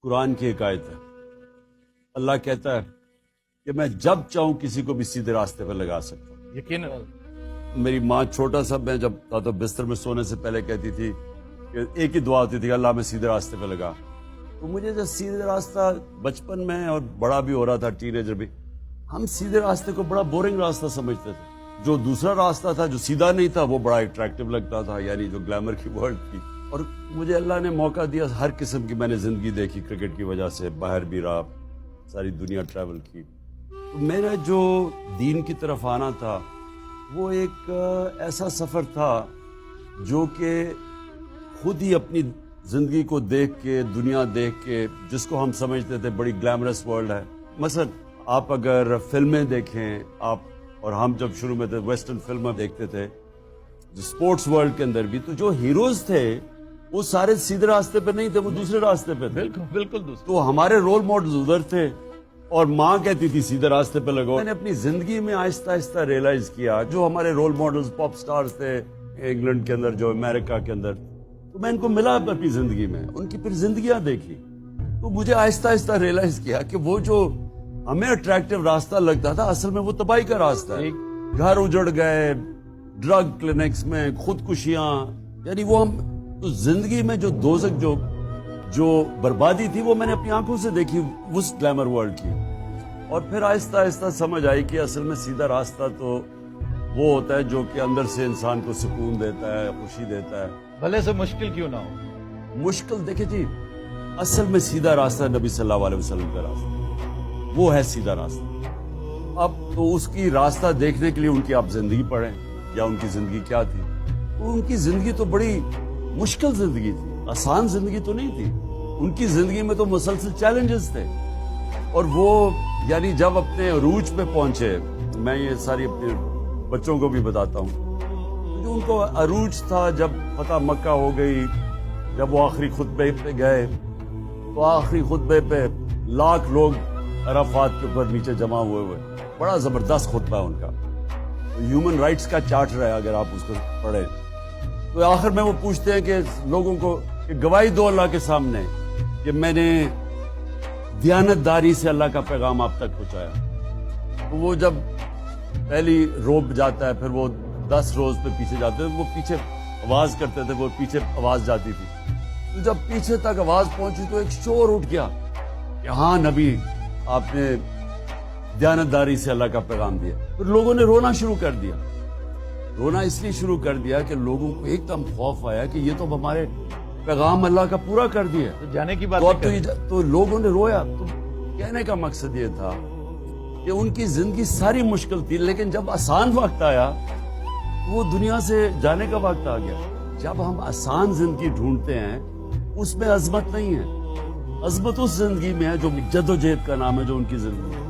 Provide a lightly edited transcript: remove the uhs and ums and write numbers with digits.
قرآن کی ایک آیت ہے. اللہ کہتا ہے کہ میں جب چاہوں کسی کو بھی سیدھے راستے پر لگا سکتا ہوں. یقین. میری ماں چھوٹا سا میں جب تھا تو بستر میں سونے سے پہلے کہتی تھی کہ ایک ہی دعا ہوتی تھی کہ اللہ میں سیدھے راستے پہ لگا. تو مجھے جو سیدھے راستہ بچپن میں اور بڑا بھی ہو رہا تھا ٹین ایجر بھی, ہم سیدھے راستے کو بڑا بورنگ راستہ سمجھتے تھے. جو دوسرا راستہ تھا جو سیدھا نہیں تھا وہ بڑا اٹریکٹیو لگتا تھا, یعنی جو گلیمر کی ورلڈ تھی. اور مجھے اللہ نے موقع دیا, ہر قسم کی میں نے زندگی دیکھی کرکٹ کی وجہ سے, باہر بھی رہا, ساری دنیا ٹریول کی. تو میرا جو دین کی طرف آنا تھا وہ ایک ایسا سفر تھا جو کہ خود ہی اپنی زندگی کو دیکھ کے, دنیا دیکھ کے, جس کو ہم سمجھتے تھے بڑی گلیمرس ورلڈ ہے. مثلا آپ اگر فلمیں دیکھیں, آپ اور ہم جب شروع میں تھے ویسٹرن فلمیں دیکھتے تھے, جو سپورٹس ورلڈ کے اندر بھی, تو جو ہیروز تھے وہ سارے سیدھے راستے پہ نہیں تھے, وہ دوسرے راستے پہ تھے. بالکل دوست. تو ہمارے رول ماڈلز ادھر تھے اور ماں کہتی تھی سیدھے راستے پہ لگو. میں نے اپنی زندگی میں آہستہ آہستہ ریئلائز کیا جو ہمارے رول ماڈلز پاپ سٹارز تھے انگلینڈ کے اندر, جو امریکہ کے اندر, تو میں ان کو ملا اپنی زندگی میں, ان کی پھر زندگیاں دیکھی, تو مجھے آہستہ آہستہ ریئلائز کیا کہ وہ جو ہمیں اٹریکٹیو راستہ لگتا تھا اصل میں وہ تباہی کا راستہ ہے. گھر اجڑ گئے, ڈرگ کلینکس میں خودکشیاں, یعنی وہ ہم تو زندگی میں جو دوزخ جو بربادی تھی وہ میں نے اپنی آنکھوں سے دیکھی اس گلیمر ورلڈ کی. اور پھر آہستہ آہستہ سمجھ آئی کہ اصل میں سیدھا راستہ تو وہ ہوتا ہے جو کہ اندر سے انسان کو سکون دیتا ہے, خوشی دیتا ہے, بھلے سے مشکل کیوں نہ ہو. مشکل دیکھیں جی, اصل میں سیدھا راستہ نبی صلی اللہ علیہ وسلم کا راستہ, وہ ہے سیدھا راستہ. اب تو اس کی راستہ دیکھنے کے لیے ان کی آپ زندگی پڑھیں یا ان کی زندگی کیا تھی. تو ان کی زندگی تو بڑی مشکل زندگی تھی, آسان زندگی تو نہیں تھی. ان کی زندگی میں تو مسلسل چیلنجز تھے. اور وہ یعنی جب اپنے عروج پہ پہنچے, میں یہ ساری اپنے بچوں کو بھی بتاتا ہوں, جو ان کو عروج تھا جب فتح مکہ ہو گئی, جب وہ آخری خطبے پہ گئے, تو آخری خطبے پہ لاکھ لوگ عرفات کے اوپر نیچے جمع ہوئے, بڑا زبردست خطبہ ہے ان کا. ہیومن رائٹس کا چارٹر ہے, اگر آپ اس کو پڑھیں تو آخر میں وہ پوچھتے ہیں کہ لوگوں کو کہ گواہی دو اللہ کے سامنے کہ میں نے دیانتداری سے اللہ کا پیغام آپ تک پہنچایا. تو وہ جب پہلی روب جاتا ہے, پھر وہ 10 روز پہ پیچھے جاتے ہیں, وہ پیچھے آواز کرتے تھے, وہ پیچھے آواز جاتی تھی. تو جب پیچھے تک آواز پہنچی تو ایک شور اٹھ گیا کہ ہاں نبی آپ نے دیانتداری سے اللہ کا پیغام دیا. پھر لوگوں نے رونا شروع کر دیا. رونا اس لیے شروع کر دیا کہ لوگوں کو ایک دم خوف آیا کہ یہ تو ہمارے پیغام اللہ کا پورا کر دیا. تو جانے کی بات تو لوگوں نے رویا. تو کہنے کا مقصد یہ تھا کہ ان کی زندگی ساری مشکل تھی, لیکن جب آسان وقت آیا وہ دنیا سے جانے کا وقت آ گیا. جب ہم آسان زندگی ڈھونڈتے ہیں اس میں عظمت نہیں ہے, عظمت اس زندگی میں ہے جو جد و جہد کا نام ہے, جو ان کی زندگی.